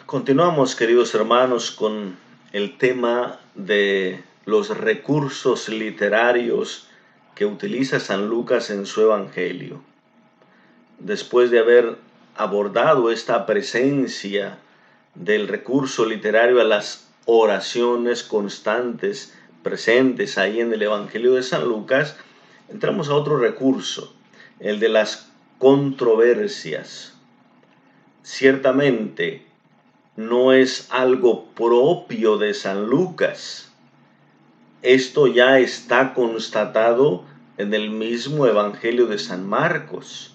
Continuamos, queridos hermanos, con el tema de los recursos literarios que utiliza San Lucas en su Evangelio. Después de haber abordado esta presencia del recurso literario a las oraciones constantes presentes ahí en el Evangelio de San Lucas, entramos a otro recurso, el de las controversias. Ciertamente, no es algo propio de San Lucas. Esto ya está constatado en el mismo Evangelio de San Marcos.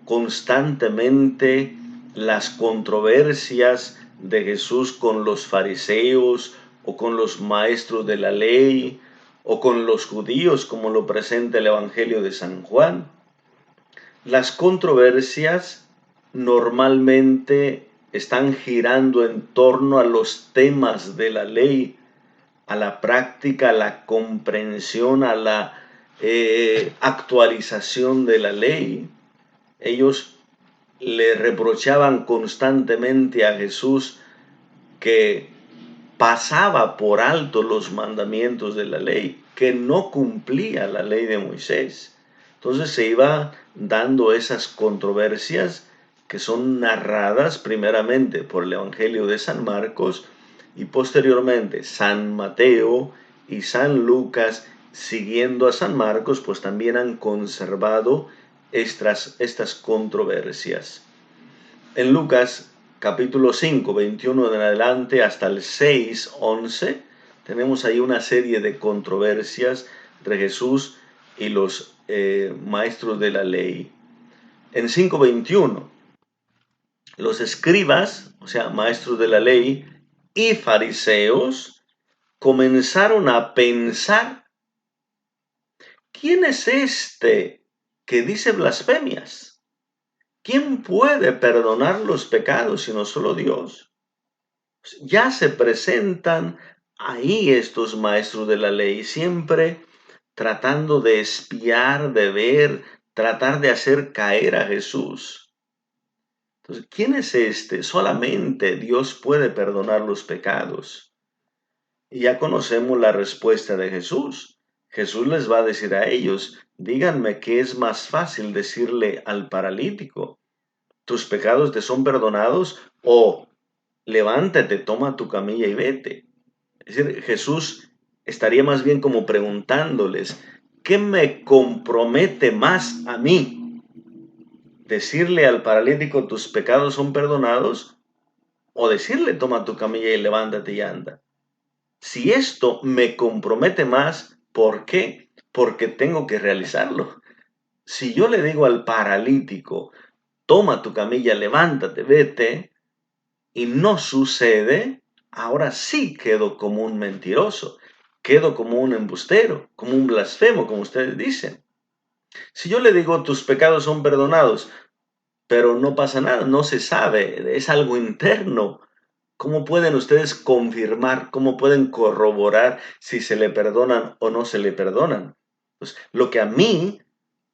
Constantemente las controversias de Jesús con los fariseos o con los maestros de la ley o con los judíos, como lo presenta el Evangelio de San Juan. Las controversias normalmente están girando en torno a los temas de la ley, a la práctica, a la comprensión, a la actualización de la ley. Ellos le reprochaban constantemente a Jesús que pasaba por alto los mandamientos de la ley, que no cumplía la ley de Moisés. Entonces se iba dando esas controversias que son narradas primeramente por el Evangelio de San Marcos y posteriormente San Mateo y San Lucas, siguiendo a San Marcos, pues también han conservado estas controversias. En Lucas capítulo 5, 21 en adelante hasta el 6, 11, tenemos ahí una serie de controversias entre Jesús y los maestros de la ley. En 5:21, los escribas, o sea, maestros de la ley y fariseos, comenzaron a pensar: ¿quién es este que dice blasfemias? ¿Quién puede perdonar los pecados sino solo Dios? Ya se presentan ahí estos maestros de la ley, siempre tratando de espiar, de ver, tratar de hacer caer a Jesús. Entonces, ¿quién es este? Solamente Dios puede perdonar los pecados. Y ya conocemos la respuesta de Jesús. Jesús les va a decir a ellos: díganme qué es más fácil decirle al paralítico: tus pecados te son perdonados, o levántate, toma tu camilla y vete. Es decir, Jesús estaría más bien como preguntándoles: ¿qué me compromete más a mí? ¿Decirle al paralítico tus pecados son perdonados? ¿O decirle toma tu camilla y levántate y anda? Si esto me compromete más, ¿por qué? Porque tengo que realizarlo. Si yo le digo al paralítico toma tu camilla, levántate, vete, y no sucede, ahora sí quedo como un mentiroso, quedo como un embustero, como un blasfemo, como ustedes dicen. Si yo le digo tus pecados son perdonados, pero no pasa nada, no se sabe, es algo interno, ¿cómo pueden ustedes confirmar, cómo pueden corroborar si se le perdonan o no se le perdonan? Pues lo que a mí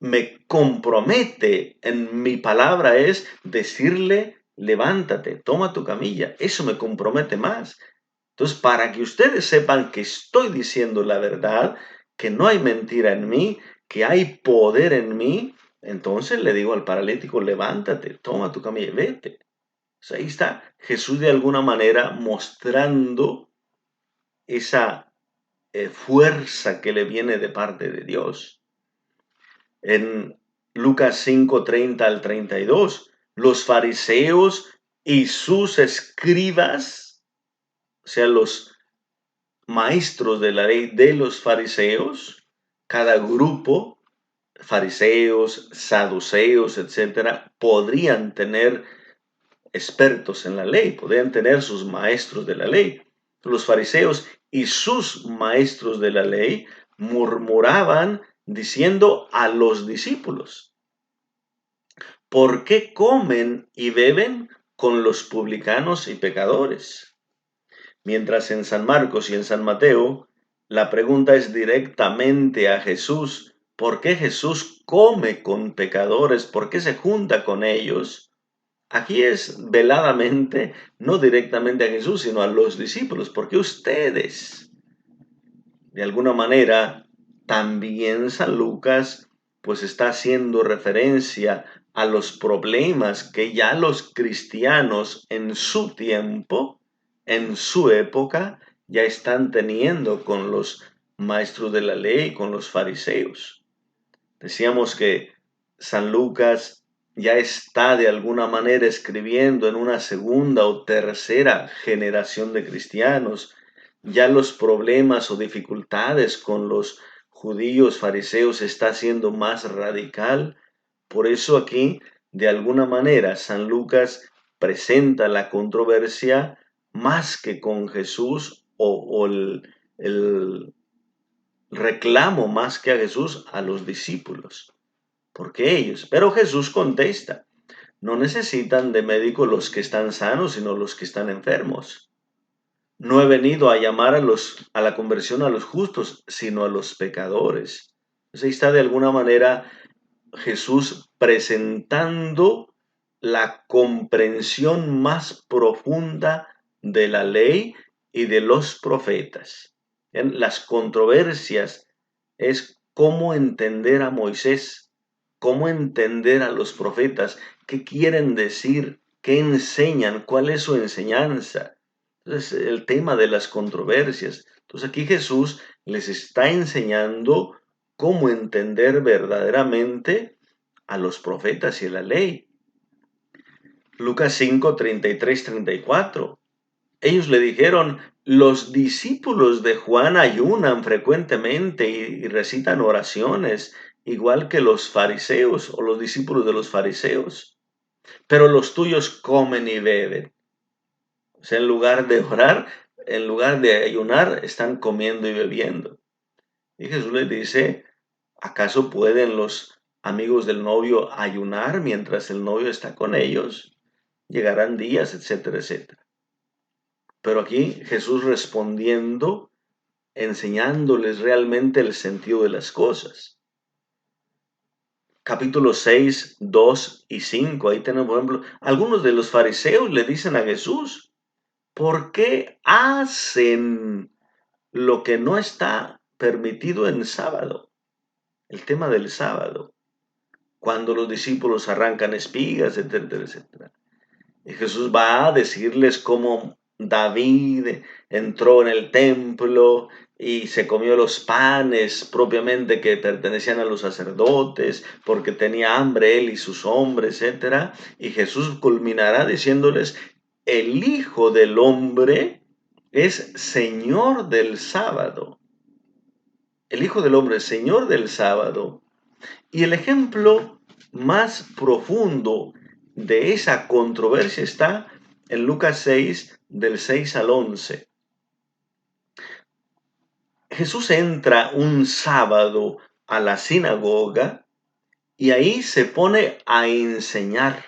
me compromete en mi palabra es decirle: levántate, toma tu camilla. Eso me compromete más. Entonces, para que ustedes sepan que estoy diciendo la verdad, que no hay mentira en mí, que hay poder en mí, entonces le digo al paralítico: levántate, toma tu camilla y vete. Pues ahí está Jesús de alguna manera mostrando esa fuerza que le viene de parte de Dios. En Lucas 5:30 al 32, los fariseos y sus escribas, o sea, los maestros de la ley de los fariseos, cada grupo, fariseos, saduceos, etcétera, podrían tener expertos en la ley, podrían tener sus maestros de la ley. Los fariseos y sus maestros de la ley murmuraban diciendo a los discípulos: ¿por qué comen y beben con los publicanos y pecadores? Mientras en San Marcos y en San Mateo la pregunta es directamente a Jesús: ¿por qué Jesús come con pecadores? ¿Por qué se junta con ellos? Aquí es veladamente, no directamente a Jesús, sino a los discípulos, porque ustedes, de alguna manera, también San Lucas, pues está haciendo referencia a los problemas que ya los cristianos en su tiempo, en su época, ya están teniendo con los maestros de la ley, con los fariseos. Decíamos que San Lucas ya está de alguna manera escribiendo en una segunda o tercera generación de cristianos. Ya los problemas o dificultades con los judíos fariseos está siendo más radical. Por eso aquí, de alguna manera, San Lucas presenta la controversia más que con Jesús o el reclamo más que a Jesús a los discípulos. Porque ellos, pero Jesús contesta, no necesitan de médico los que están sanos, sino los que están enfermos. No he venido a llamar a la conversión a los justos, sino a los pecadores. Entonces ahí está de alguna manera Jesús presentando la comprensión más profunda de la ley y de los profetas. En las controversias es cómo entender a Moisés, cómo entender a los profetas, qué quieren decir, qué enseñan, cuál es su enseñanza. Entonces, el tema de las controversias. Entonces, aquí Jesús les está enseñando cómo entender verdaderamente a los profetas y a la ley. Lucas 5, 33, 34. Ellos le dijeron, los discípulos de Juan ayunan frecuentemente y recitan oraciones, igual que los fariseos o los discípulos de los fariseos. Pero los tuyos comen y beben. O sea, en lugar de orar, en lugar de ayunar, están comiendo y bebiendo. Y Jesús les dice, ¿acaso pueden los amigos del novio ayunar mientras el novio está con ellos? Llegarán días, etcétera, etcétera. Pero aquí Jesús respondiendo, enseñándoles realmente el sentido de las cosas. Capítulo 6, 2 y 5. Ahí tenemos, por ejemplo, algunos de los fariseos le dicen a Jesús, ¿por qué hacen lo que no está permitido en sábado? El tema del sábado. Cuando los discípulos arrancan espigas, etcétera, etcétera. Y Jesús va a decirles cómo David entró en el templo y se comió los panes propiamente que pertenecían a los sacerdotes porque tenía hambre él y sus hombres, etcétera. Y Jesús culminará diciéndoles, el Hijo del Hombre es Señor del sábado. El Hijo del Hombre es Señor del sábado. Y el ejemplo más profundo de esa controversia está en Lucas 6, del 6 al 11. Jesús entra un sábado a la sinagoga y ahí se pone a enseñar.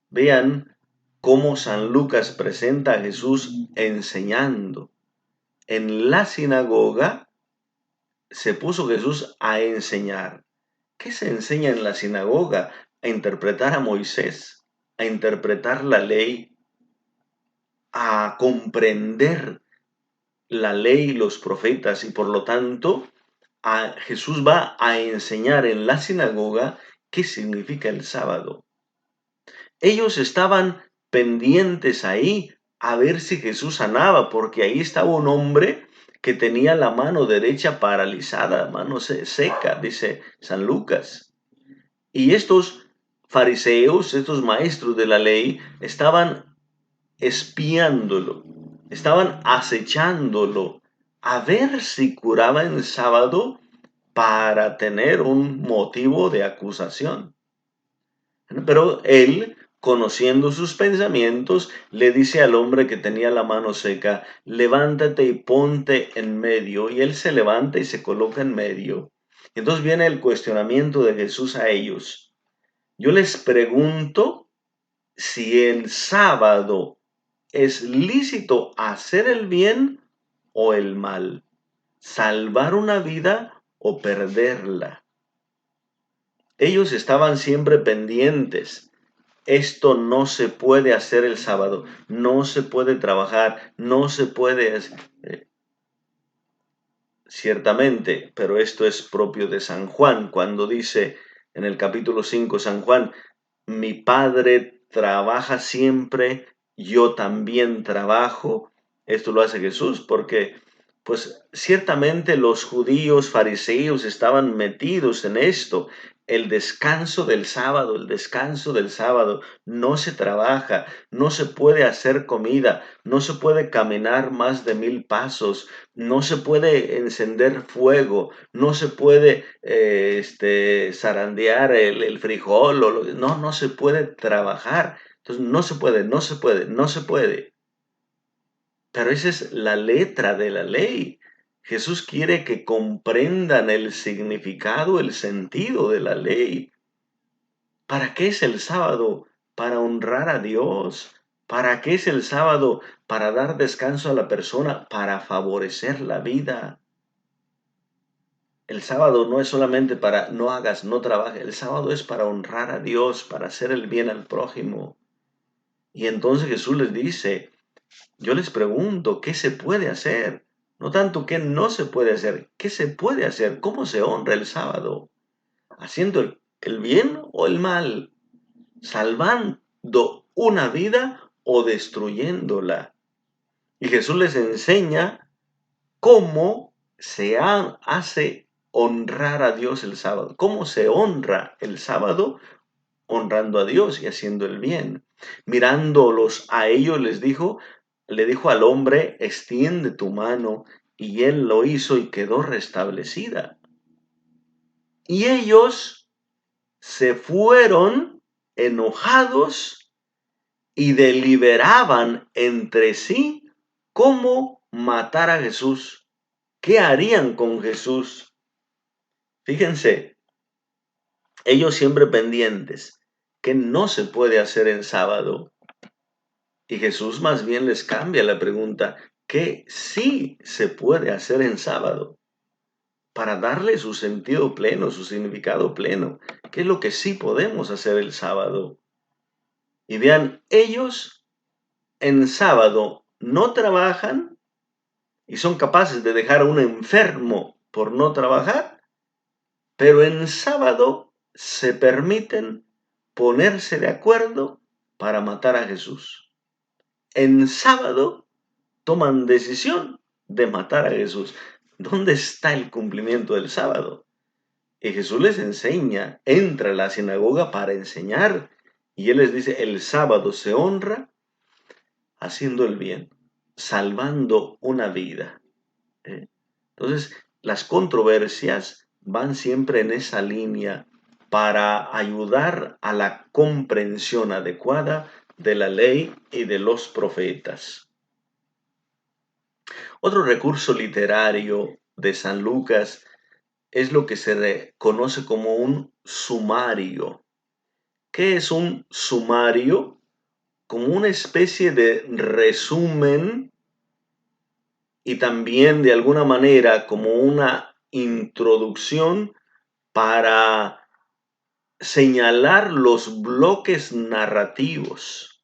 Vean cómo San Lucas presenta a Jesús enseñando. En la sinagoga se puso Jesús a enseñar. ¿Qué se enseña en la sinagoga? A interpretar a Moisés, a interpretar la ley, a comprender la ley y los profetas, y por lo tanto Jesús va a enseñar en la sinagoga qué significa el sábado. Ellos estaban pendientes ahí a ver si Jesús sanaba, porque ahí estaba un hombre que tenía la mano derecha paralizada, mano seca, dice San Lucas. Y estos fariseos, estos maestros de la ley, estaban espiándolo, estaban acechándolo a ver si curaba en sábado para tener un motivo de acusación. Pero él, conociendo sus pensamientos, le dice al hombre que tenía la mano seca, levántate y ponte en medio. Y él se levanta y se coloca en medio. Entonces viene el cuestionamiento de Jesús a ellos. Yo les pregunto si el sábado es lícito hacer el bien o el mal, salvar una vida o perderla. Ellos estaban siempre pendientes esto no se puede hacer el sábado, no se puede trabajar, no se puede ciertamente, pero esto es propio de San Juan, cuando dice en el capítulo 5 San Juan, mi Padre trabaja siempre, yo también trabajo. Esto lo hace Jesús porque, pues ciertamente los judíos fariseos estaban metidos en esto. El descanso del sábado, no se trabaja, no se puede hacer comida, no se puede caminar más de 1000 pasos, no se puede encender fuego, no se puede zarandear el frijol, no se puede trabajar. Entonces no se puede, no se puede, no se puede. Pero esa es la letra de la ley. Jesús quiere que comprendan el significado, el sentido de la ley. ¿Para qué es el sábado? Para honrar a Dios. ¿Para qué es el sábado? Para dar descanso a la persona, para favorecer la vida. El sábado no es solamente para no hagas, no trabajes. El sábado es para honrar a Dios, para hacer el bien al prójimo. Y entonces Jesús les dice, yo les pregunto, ¿qué se puede hacer? No tanto qué no se puede hacer, ¿qué se puede hacer? ¿Cómo se honra el sábado? ¿Haciendo el bien o el mal? ¿Salvando una vida o destruyéndola? Y Jesús les enseña cómo hace honrar a Dios el sábado. ¿Cómo se honra el sábado? Honrando a Dios y haciendo el bien. Mirándolos a ellos le dijo al hombre, extiende tu mano, y él lo hizo y quedó restablecida. Y ellos se fueron enojados y deliberaban entre sí cómo matar a Jesús. ¿Qué harían con Jesús? Fíjense, ellos siempre pendientes, que no se puede hacer en sábado. Y Jesús más bien les cambia la pregunta, ¿qué sí se puede hacer en sábado? Para darle su sentido pleno, su significado pleno. ¿Qué es lo que sí podemos hacer el sábado? Y vean, ellos en sábado no trabajan y son capaces de dejar a un enfermo por no trabajar, pero en sábado se permiten ponerse de acuerdo para matar a Jesús. En sábado toman decisión de matar a Jesús. ¿Dónde está el cumplimiento del sábado? Y Jesús les enseña, entra a la sinagoga para enseñar, y Él les dice, el sábado se honra haciendo el bien, salvando una vida. Entonces, las controversias van siempre en esa línea para ayudar a la comprensión adecuada de la ley y de los profetas. Otro recurso literario de San Lucas es lo que se conoce como un sumario. ¿Qué es un sumario? Como una especie de resumen y también de alguna manera como una introducción para señalar los bloques narrativos,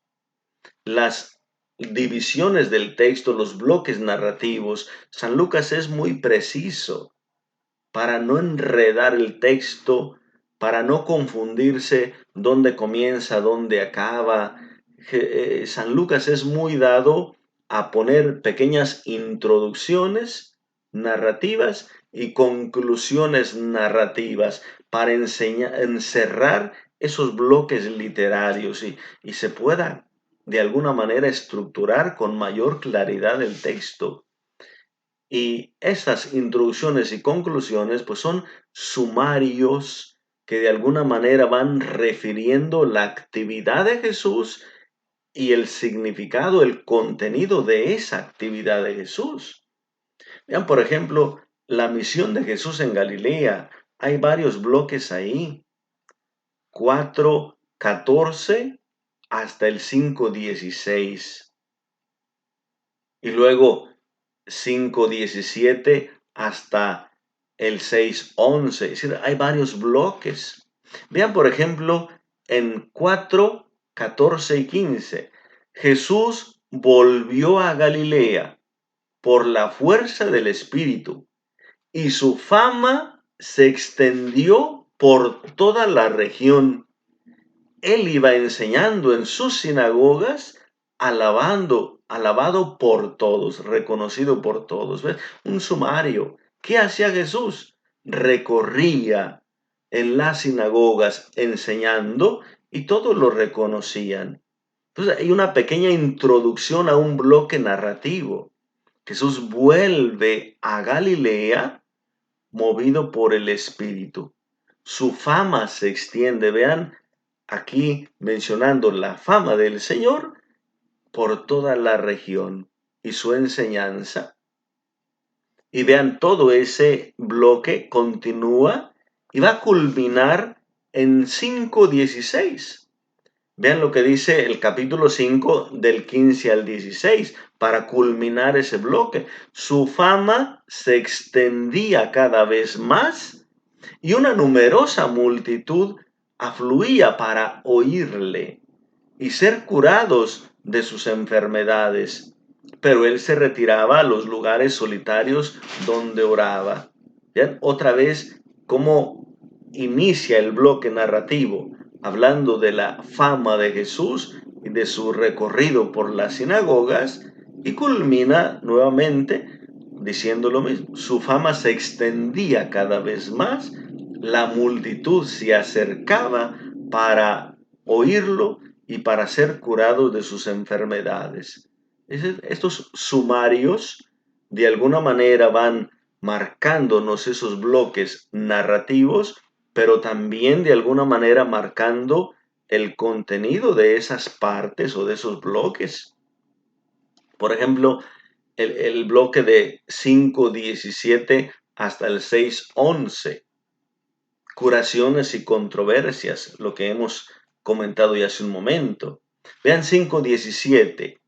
las divisiones del texto, los bloques narrativos. San Lucas es muy preciso para no enredar el texto, para no confundirse dónde comienza, dónde acaba. San Lucas es muy dado a poner pequeñas introducciones narrativas y conclusiones narrativas para encerrar esos bloques literarios y se pueda de alguna manera estructurar con mayor claridad el texto. Y esas introducciones y conclusiones pues son sumarios que de alguna manera van refiriendo la actividad de Jesús y el significado, el contenido de esa actividad de Jesús. Vean, por ejemplo, la misión de Jesús en Galilea. Hay varios bloques ahí. 4:14 hasta el 5:16. Y luego 5:17 hasta el 6:11. Es decir, hay varios bloques. Vean, por ejemplo, en 4 14 y 15. Jesús volvió a Galilea por la fuerza del Espíritu, y su fama se extendió por toda la región. Él iba enseñando en sus sinagogas, alabado por todos, reconocido por todos. ¿Ves? Un sumario. ¿Qué hacía Jesús? Recorría en las sinagogas enseñando y todos lo reconocían. Entonces hay una pequeña introducción a un bloque narrativo. Jesús vuelve a Galilea movido por el Espíritu. Su fama se extiende. Vean aquí mencionando la fama del Señor por toda la región y su enseñanza. Y vean, todo ese bloque continúa y va a culminar en 5:16. Vean lo que dice el capítulo 5 del 15 al 16 para culminar ese bloque. Su fama se extendía cada vez más y una numerosa multitud afluía para oírle y ser curados de sus enfermedades. Pero él se retiraba a los lugares solitarios donde oraba. ¿Vean? Otra vez, cómo inicia el bloque narrativo, hablando de la fama de Jesús y de su recorrido por las sinagogas, y culmina nuevamente diciendo lo mismo. Su fama se extendía cada vez más, la multitud se acercaba para oírlo y para ser curados de sus enfermedades. Estos sumarios de alguna manera van marcándonos esos bloques narrativos, pero también de alguna manera marcando el contenido de esas partes o de esos bloques. Por ejemplo, el bloque de 5:17 hasta el 6:11, curaciones y controversias, lo que hemos comentado ya hace un momento. Vean 5:17.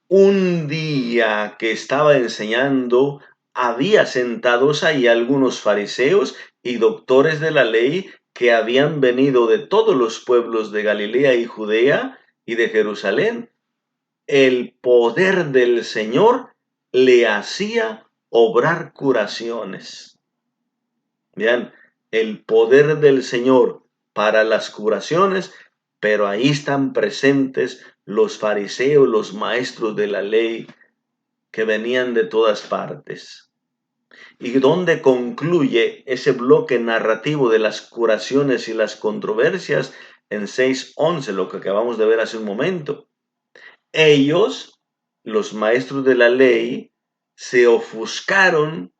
Un día que estaba enseñando, había sentados ahí algunos fariseos y doctores de la ley que habían venido de todos los pueblos de Galilea y Judea y de Jerusalén. El poder del Señor le hacía obrar curaciones. Vean, el poder del Señor para las curaciones, pero ahí están presentes los fariseos, los maestros de la ley que venían de todas partes. ¿Y dónde concluye ese bloque narrativo de las curaciones y las controversias? En 6:11, lo que acabamos de ver hace un momento. Ellos, los maestros de la ley, se ofuscaron,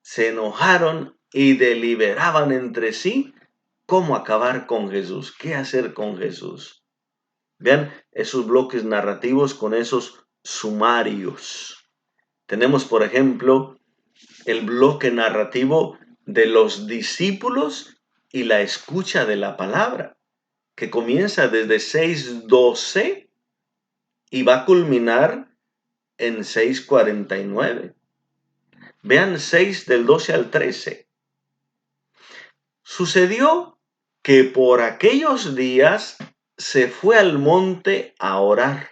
se enojaron y deliberaban entre sí cómo acabar con Jesús, qué hacer con Jesús. Vean esos bloques narrativos con esos sumarios. Tenemos, por ejemplo, el bloque narrativo de los discípulos y la escucha de la palabra, que comienza desde 6:12 y va a culminar en 6:49. Vean 6 del 12 al 13. Sucedió que por aquellos días se fue al monte a orar.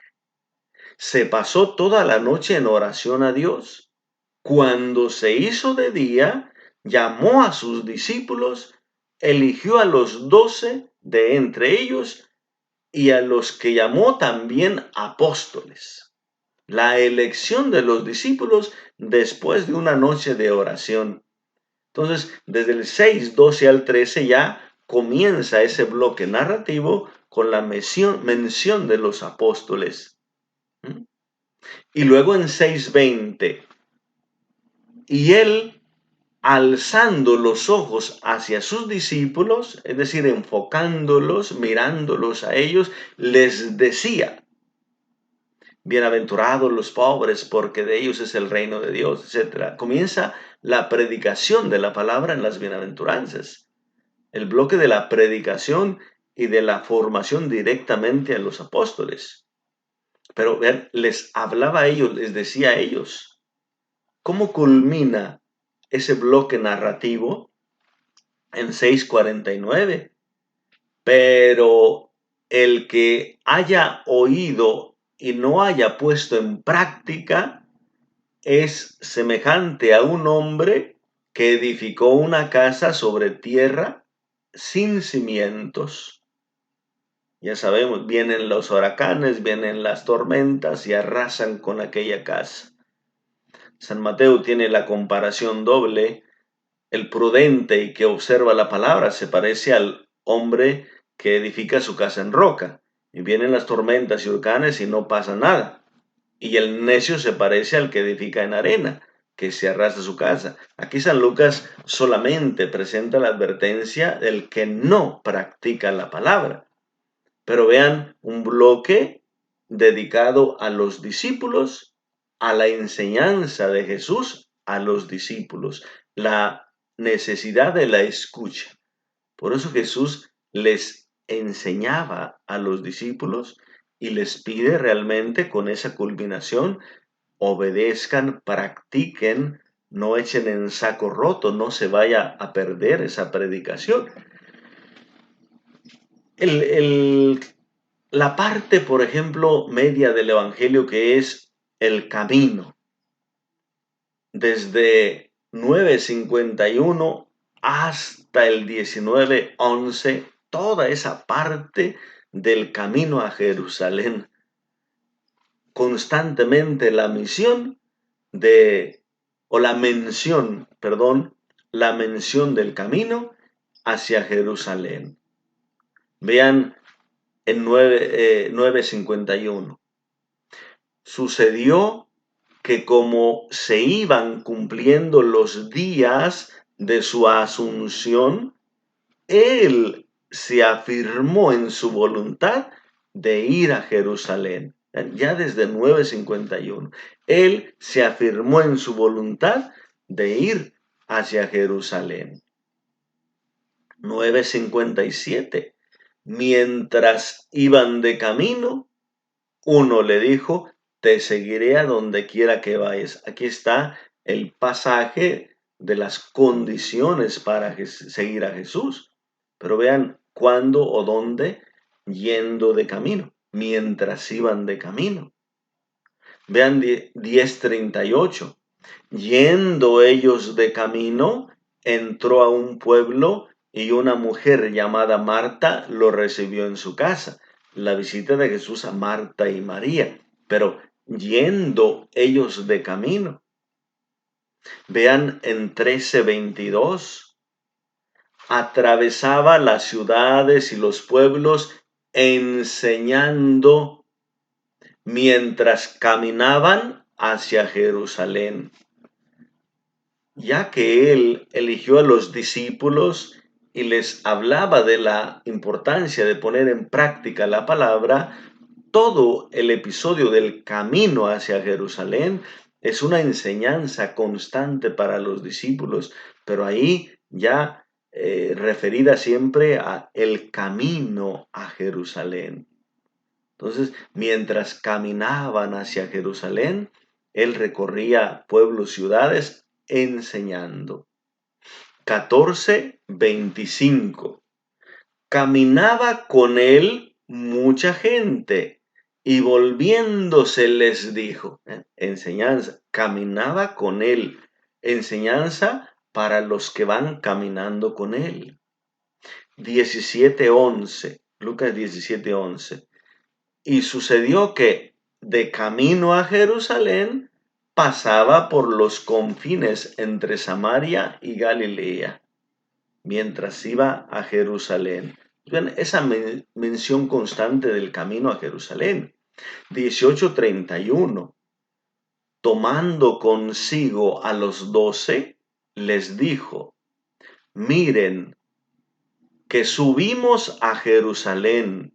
Se pasó toda la noche en oración a Dios. Cuando se hizo de día, llamó a sus discípulos, eligió a los 12 de entre ellos y a los que llamó también apóstoles. La elección de los discípulos después de una noche de oración. Entonces, desde el 6:12 al 13 ya comienza ese bloque narrativo con la mención de los apóstoles. Y luego en 6:20, y él, alzando los ojos hacia sus discípulos, es decir, enfocándolos, mirándolos a ellos, les decía: bienaventurados los pobres, porque de ellos es el reino de Dios, etc. Comienza la predicación de la palabra en las bienaventuranzas. El bloque de la predicación y de la formación directamente a los apóstoles. Pero vean, les hablaba a ellos, les decía a ellos. ¿Cómo culmina ese bloque narrativo? En 6:49. Pero el que haya oído y no haya puesto en práctica es semejante a un hombre que edificó una casa sobre tierra sin cimientos. Ya sabemos, vienen los huracanes, vienen las tormentas y arrasan con aquella casa. San Mateo tiene la comparación doble. El prudente y que observa la palabra se parece al hombre que edifica su casa en roca. Y vienen las tormentas y huracanes y no pasa nada. Y el necio se parece al que edifica en arena, que se arrastra su casa. Aquí San Lucas solamente presenta la advertencia del que no practica la palabra. Pero vean un bloque dedicado a los discípulos, a la enseñanza de Jesús a los discípulos, la necesidad de la escucha. Por eso Jesús les enseñaba a los discípulos y les pide realmente con esa culminación, obedezcan, practiquen, no echen en saco roto, no se vaya a perder esa predicación. La parte, por ejemplo, media del Evangelio que es el camino, desde 9:51 hasta el 19:11, toda esa parte del camino a Jerusalén, constantemente la mención la mención del camino hacia Jerusalén. Vean en 9:51. Sucedió que como se iban cumpliendo los días de su asunción, él se afirmó en su voluntad de ir a Jerusalén. Ya desde 9:51, él se afirmó en su voluntad de ir hacia Jerusalén. 9:57. Mientras iban de camino, uno le dijo, te seguiré a donde quiera que vayas. Aquí está el pasaje de las condiciones para seguir a Jesús. Pero vean cuándo o dónde, yendo de camino, mientras iban de camino. Vean 10:38. Yendo ellos de camino, entró a un pueblo y una mujer llamada Marta lo recibió en su casa. La visita de Jesús a Marta y María, pero yendo ellos de camino. Vean en 13:22, atravesaba las ciudades y los pueblos enseñando mientras caminaban hacia Jerusalén. Ya que él eligió a los discípulos y les hablaba de la importancia de poner en práctica la palabra, todo el episodio del camino hacia Jerusalén es una enseñanza constante para los discípulos, pero ahí ya referida siempre a el camino a Jerusalén. Entonces, mientras caminaban hacia Jerusalén, él recorría pueblos, ciudades, enseñando. 14:25. Caminaba con él mucha gente y volviéndose les dijo, enseñanza, caminaba con él, enseñanza para los que van caminando con él. 17:11, Lucas 17:11. Y sucedió que de camino a Jerusalén pasaba por los confines entre Samaria y Galilea, mientras iba a Jerusalén. Ven esa mención constante del camino a Jerusalén. 18:31. Tomando consigo a los 12, les dijo, miren, que subimos a Jerusalén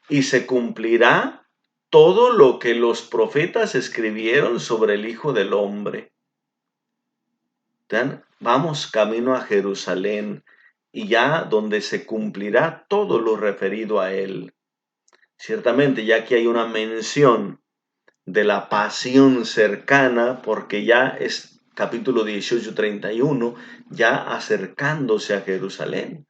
y se cumplirá todo lo que los profetas escribieron sobre el Hijo del Hombre. Vamos camino a Jerusalén y ya donde se cumplirá todo lo referido a él. Ciertamente, ya que hay una mención de la pasión cercana, porque ya es capítulo 18:31, ya acercándose a Jerusalén.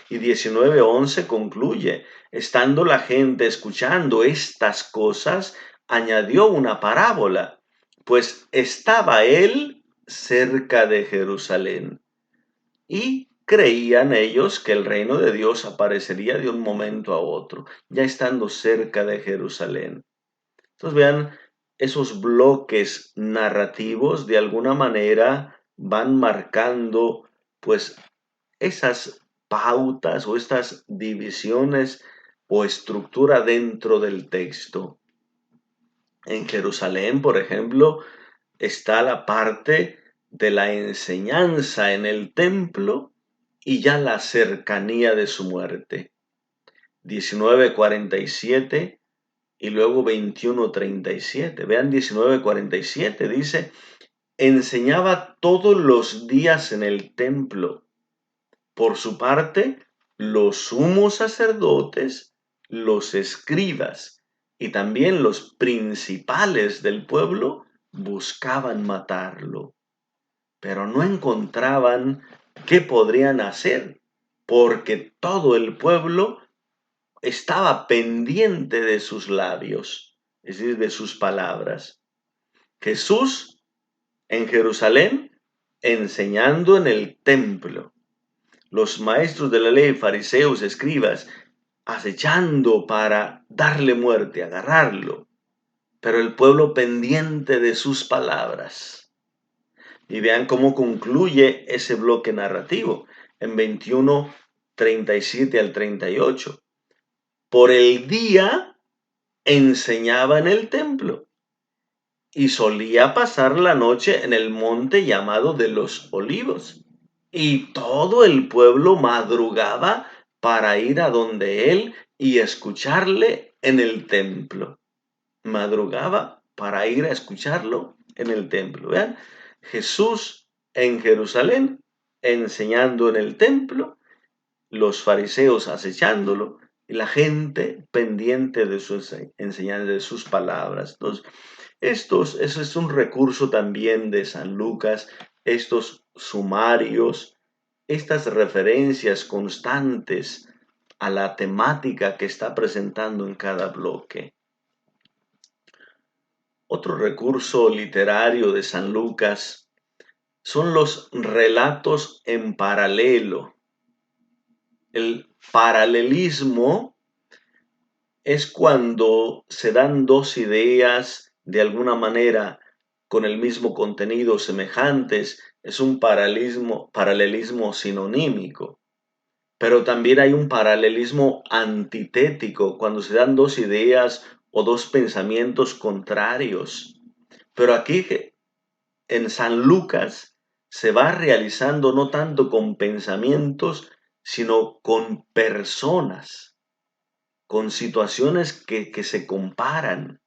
Y 19:11 concluye, estando la gente escuchando estas cosas, añadió una parábola, pues estaba él cerca de Jerusalén. Y creían ellos que el reino de Dios aparecería de un momento a otro, ya estando cerca de Jerusalén. Entonces vean, esos bloques narrativos de alguna manera van marcando pues esas pautas o estas divisiones o estructura dentro del texto. En Jerusalén, por ejemplo, está la parte de la enseñanza en el templo y ya la cercanía de su muerte. 19:47 y luego 21:37. Vean 19:47, dice, enseñaba todos los días en el templo. Por su parte, los sumos sacerdotes, los escribas y también los principales del pueblo buscaban matarlo, pero no encontraban qué podrían hacer, porque todo el pueblo estaba pendiente de sus labios, es decir, de sus palabras. Jesús en Jerusalén enseñando en el templo. Los maestros de la ley, fariseos, escribas, acechando para darle muerte, agarrarlo, pero el pueblo pendiente de sus palabras. Y vean cómo concluye ese bloque narrativo en 21:37 al 38. Por el día enseñaba en el templo y solía pasar la noche en el monte llamado de los Olivos. Y todo el pueblo madrugaba para ir a donde él y escucharle en el templo. Madrugaba para ir a escucharlo en el templo. Vean, Jesús en Jerusalén enseñando en el templo, los fariseos acechándolo y la gente pendiente de sus enseñanzas, de sus palabras. Entonces, eso es un recurso también de San Lucas, estos sumarios, estas referencias constantes a la temática que está presentando en cada bloque. Otro recurso literario de San Lucas son los relatos en paralelo. El paralelismo es cuando se dan dos ideas de alguna manera con el mismo contenido semejantes, es un paralelismo sinonímico. Pero también hay un paralelismo antitético, cuando se dan dos ideas o dos pensamientos contrarios. Pero aquí en San Lucas se va realizando no tanto con pensamientos, sino con personas, con situaciones que se comparan.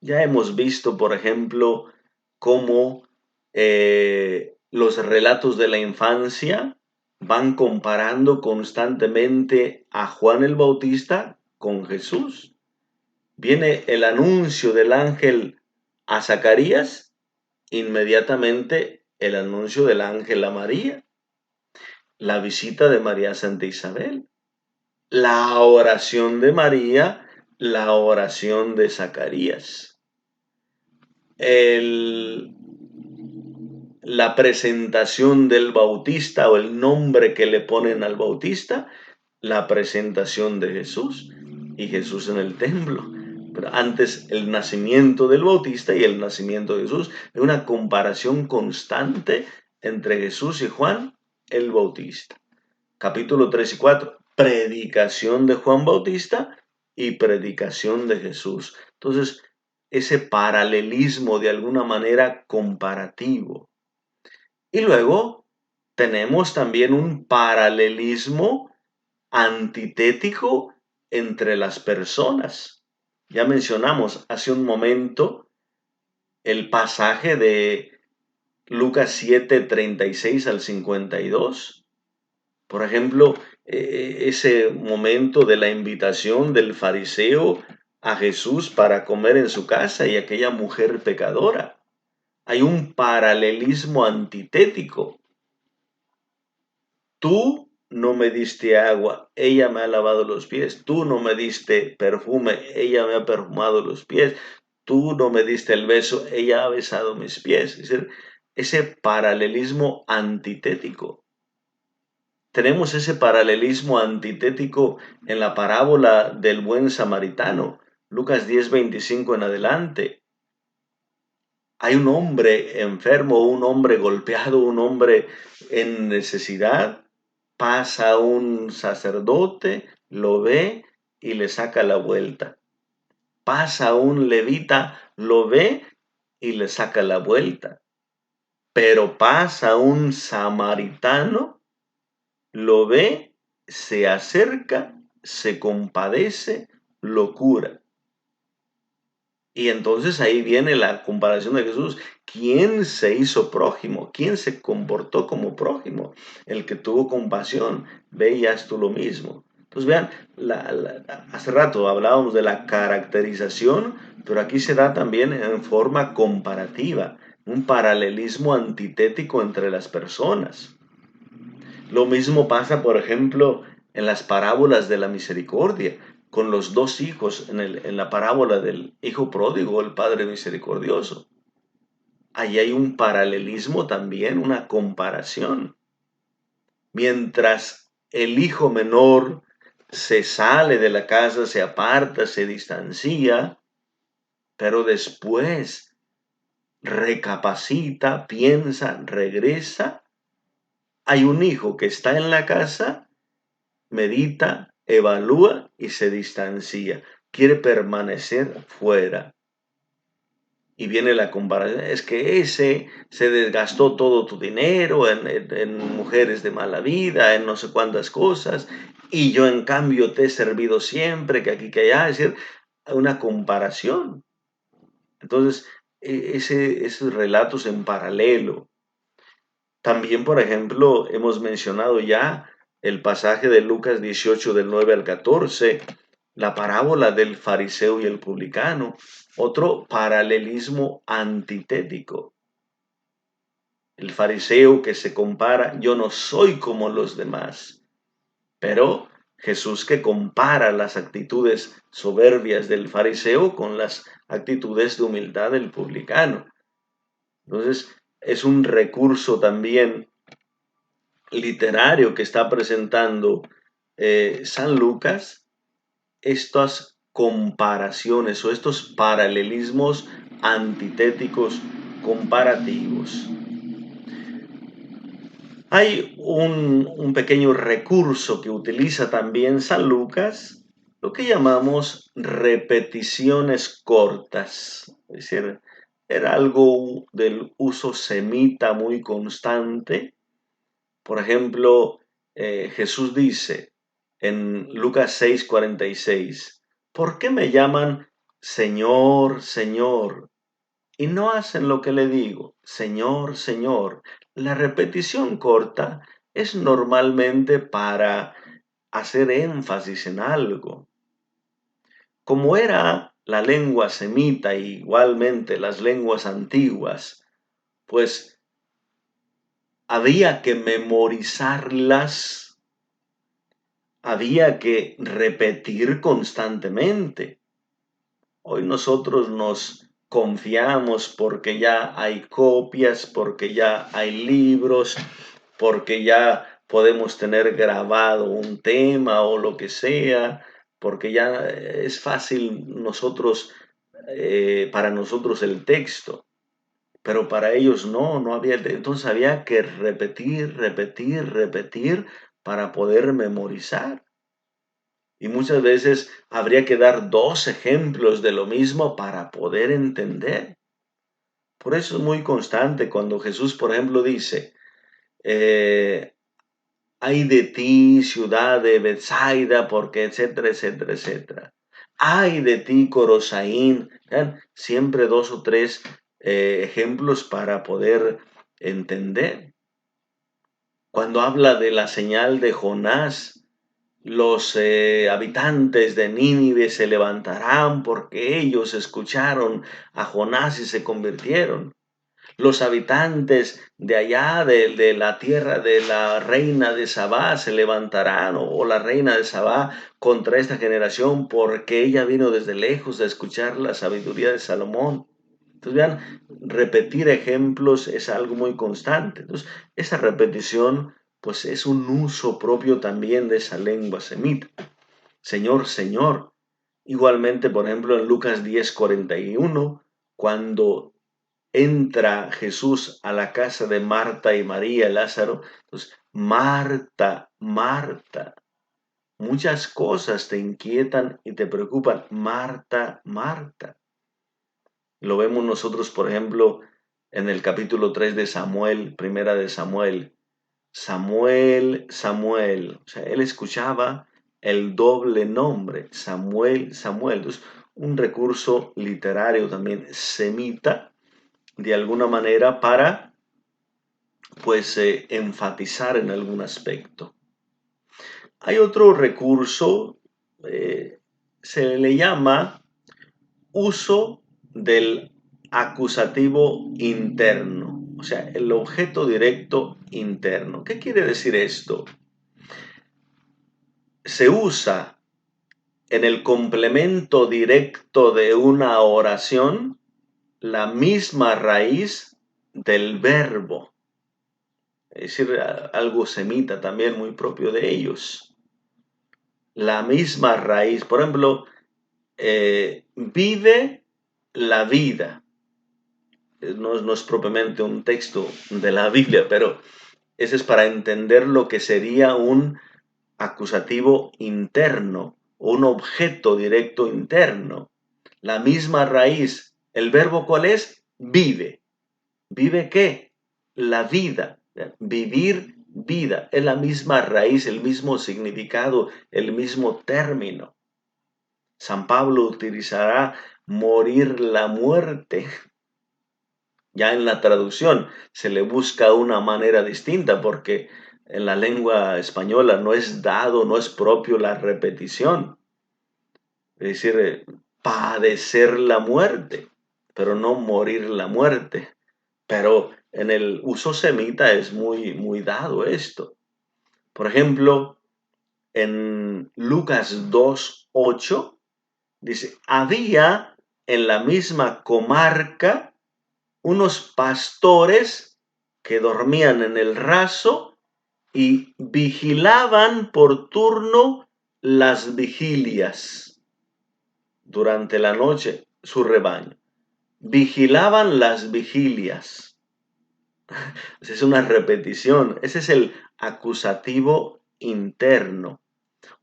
Ya hemos visto, por ejemplo, cómo los relatos de la infancia van comparando constantemente a Juan el Bautista con Jesús. Viene el anuncio del ángel a Zacarías, inmediatamente el anuncio del ángel a María, la visita de María a Santa Isabel, la oración de María, la oración de Zacarías. La presentación del Bautista o el nombre que le ponen al Bautista, la presentación de Jesús y Jesús en el templo. Pero antes el nacimiento del Bautista y el nacimiento de Jesús. Es una comparación constante entre Jesús y Juan el Bautista. Capítulo 3 y 4, predicación de Juan Bautista y predicación de Jesús. Entonces, ese paralelismo de alguna manera comparativo. Y luego tenemos también un paralelismo antitético entre las personas. Ya mencionamos hace un momento el pasaje de Lucas 7:36 al 52. Por ejemplo, ese momento de la invitación del fariseo a Jesús para comer en su casa y aquella mujer pecadora. Hay un paralelismo antitético. Tú no me diste agua, ella me ha lavado los pies. Tú no me diste perfume, ella me ha perfumado los pies. Tú no me diste el beso, ella ha besado mis pies. Es decir, ese paralelismo antitético. Tenemos ese paralelismo antitético en la parábola del buen samaritano, Lucas 10:25 en adelante. Hay un hombre enfermo, un hombre golpeado, un hombre en necesidad. Pasa un sacerdote, lo ve y le saca la vuelta. Pasa un levita, lo ve y le saca la vuelta. Pero pasa un samaritano, lo ve, se acerca, se compadece, lo cura. Y entonces ahí viene la comparación de Jesús. ¿Quién se hizo prójimo? ¿Quién se comportó como prójimo? El que tuvo compasión. Veías tú lo mismo. Entonces vean, hace rato hablábamos de la caracterización, pero aquí se da también en forma comparativa, un paralelismo antitético entre las personas. Lo mismo pasa, por ejemplo, en las parábolas de la misericordia, con los dos hijos en la parábola del hijo pródigo, el padre misericordioso. Ahí hay un paralelismo también, una comparación. Mientras el hijo menor se sale de la casa, se aparta, se distancia, pero después recapacita, piensa, regresa, hay un hijo que está en la casa, medita, evalúa y se distancia. Quiere permanecer fuera. Y viene la comparación. Es que ese se desgastó todo tu dinero en mujeres de mala vida, en no sé cuántas cosas. Y yo en cambio te he servido siempre, que aquí, que allá. Es decir, una comparación. Entonces, esos relatos en paralelo. También, por ejemplo, hemos mencionado ya el pasaje de Lucas 18 del 9 al 14, la parábola del fariseo y el publicano, otro paralelismo antitético. El fariseo que se compara, yo no soy como los demás, pero Jesús que compara las actitudes soberbias del fariseo con las actitudes de humildad del publicano. Entonces, es un recurso también literario que está presentando San Lucas, estas comparaciones o estos paralelismos antitéticos comparativos. Hay un pequeño recurso que utiliza también San Lucas, lo que llamamos repeticiones cortas. Es decir, era algo del uso semita muy constante. Por ejemplo, Jesús dice en Lucas 6:46, ¿por qué me llaman Señor, Señor? Y no hacen lo que le digo, Señor, Señor. La repetición corta es normalmente para hacer énfasis en algo. Como era la lengua semita, igualmente las lenguas antiguas, pues había que memorizarlas, había que repetir constantemente. Hoy nosotros nos confiamos porque ya hay copias, porque ya hay libros, porque ya podemos tener grabado un tema o lo que sea, porque ya es fácil para nosotros el texto, pero para ellos no había, entonces había que repetir, repetir, repetir para poder memorizar. Y muchas veces habría que dar dos ejemplos de lo mismo para poder entender. Por eso es muy constante cuando Jesús, por ejemplo, dice, eh, ay de ti, ciudad de Bethsaida, porque etcétera, etcétera, etcétera. Ay de ti, Corosaín. ¿Vean? Siempre dos o tres ejemplos para poder entender. Cuando habla de la señal de Jonás, los habitantes de Nínive se levantarán porque ellos escucharon a Jonás y se convirtieron. Los habitantes de allá, de la tierra de la reina de Sabá, se levantarán, o la reina de Sabá, contra esta generación, porque ella vino desde lejos a escuchar la sabiduría de Salomón. Entonces, vean, repetir ejemplos es algo muy constante. Entonces, esa repetición, pues es un uso propio también de esa lengua semita. Señor, Señor. Igualmente, por ejemplo, en Lucas 10:41, cuando entra Jesús a la casa de Marta y María y Lázaro, entonces, Marta, Marta, muchas cosas te inquietan y te preocupan. Marta, Marta. Lo vemos nosotros, por ejemplo, en el capítulo 3 de Samuel, primera de Samuel. Samuel, Samuel. O sea, él escuchaba el doble nombre, Samuel, Samuel. Entonces, un recurso literario también semita, de alguna manera, para, pues, enfatizar en algún aspecto. Hay otro recurso, se le llama uso del acusativo interno, o sea, el objeto directo interno. ¿Qué quiere decir esto? Se usa en el complemento directo de una oración la misma raíz del verbo, es decir, algo semita también muy propio de ellos. La misma raíz, por ejemplo, vive la vida. No es propiamente un texto de la Biblia, pero ese es para entender lo que sería un acusativo interno, un objeto directo interno. La misma raíz. ¿El verbo cuál es? Vive. ¿Vive qué? La vida. Vivir vida. Es la misma raíz, el mismo significado, el mismo término. San Pablo utilizará morir la muerte. Ya en la traducción se le busca una manera distinta porque en la lengua española no es dado, no es propio la repetición. Es decir, padecer la muerte, pero no morir la muerte. Pero en el uso semita es muy, muy dado esto. Por ejemplo, en Lucas 2:8 dice, había en la misma comarca unos pastores que dormían en el raso y vigilaban por turno las vigilias durante la noche, su rebaño. Vigilaban las vigilias. Es una repetición. Ese es el acusativo interno,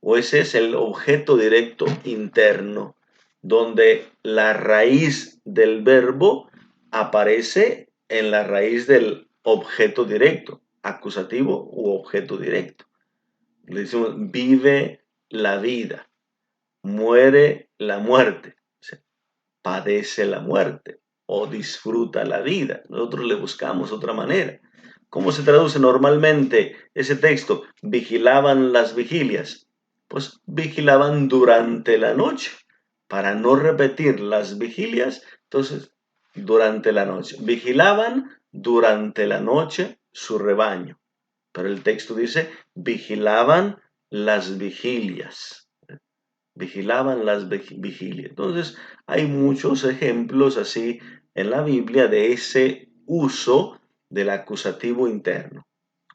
o ese es el objeto directo interno, donde la raíz del verbo aparece en la raíz del objeto directo, acusativo u objeto directo. Le decimos, vive la vida, muere la muerte, o sea, padece la muerte o disfruta la vida. Nosotros le buscamos otra manera. ¿Cómo se traduce normalmente ese texto? Vigilaban las vigilias. Pues vigilaban durante la noche. Para no repetir las vigilias, entonces, durante la noche. Vigilaban durante la noche su rebaño. Pero el texto dice, vigilaban las vigilias. Vigilaban las vigilias. Entonces, hay muchos ejemplos así en la Biblia de ese uso del acusativo interno,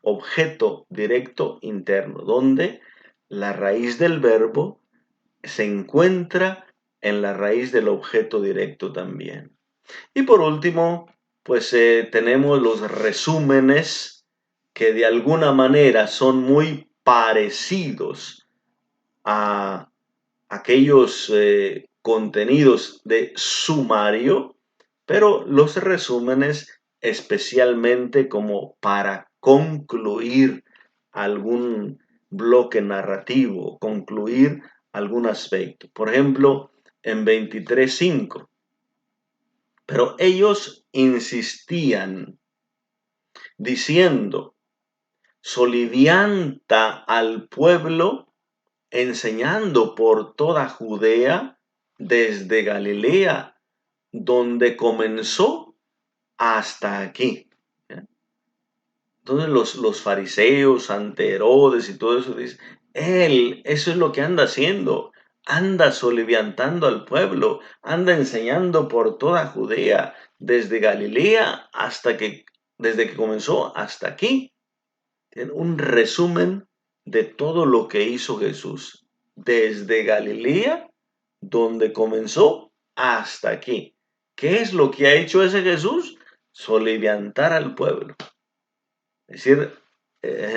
objeto directo interno, donde la raíz del verbo se encuentra en la raíz del objeto directo también. Y por último, pues tenemos los resúmenes que de alguna manera son muy parecidos a aquellos contenidos de sumario, pero los resúmenes especialmente como para concluir algún bloque narrativo, concluir algún aspecto. Por ejemplo, en 23:5. Pero ellos insistían diciendo, solivianta al pueblo enseñando por toda Judea, desde Galilea, donde comenzó, hasta aquí. ¿Ya? Entonces los fariseos ante Herodes y todo eso dicen, eso es lo que anda haciendo, anda soliviantando al pueblo, anda enseñando por toda Judea, desde Galilea desde que comenzó hasta aquí. Tiene un resumen de todo lo que hizo Jesús, desde Galilea, donde comenzó, hasta aquí. ¿Qué es lo que ha hecho ese Jesús? Soliviantar al pueblo, es decir,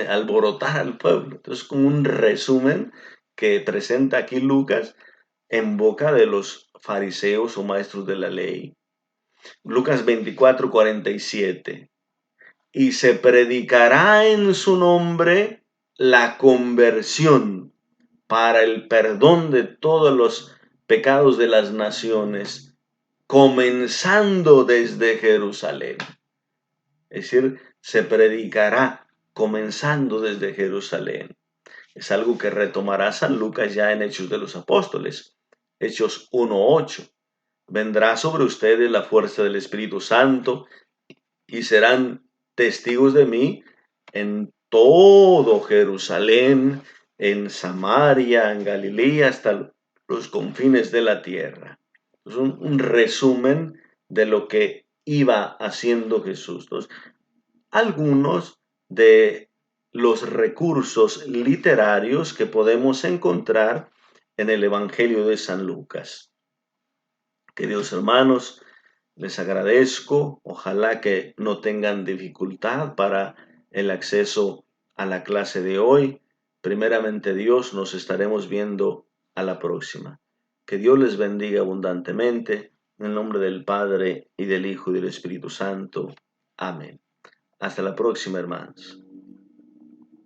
alborotar al pueblo. Entonces, como un resumen que presenta aquí Lucas en boca de los fariseos o maestros de la ley. Lucas 24:47. Y se predicará en su nombre la conversión para el perdón de todos los pecados de las naciones, comenzando desde Jerusalén. Es decir, se predicará comenzando desde Jerusalén. Es algo que retomará San Lucas ya en Hechos de los Apóstoles, Hechos 1:8. Vendrá sobre ustedes la fuerza del Espíritu Santo y serán testigos de mí en todo Jerusalén, en Samaria, en Galilea, hasta los confines de la tierra. Es un resumen de lo que iba haciendo Jesús. Entonces, algunos de los recursos literarios que podemos encontrar en el Evangelio de San Lucas. Queridos hermanos, les agradezco. Ojalá que no tengan dificultad para el acceso a la clase de hoy. Primeramente Dios, nos estaremos viendo a la próxima. Que Dios les bendiga abundantemente. En el nombre del Padre, y del Hijo, y del Espíritu Santo. Amén. Hasta la próxima, hermanos.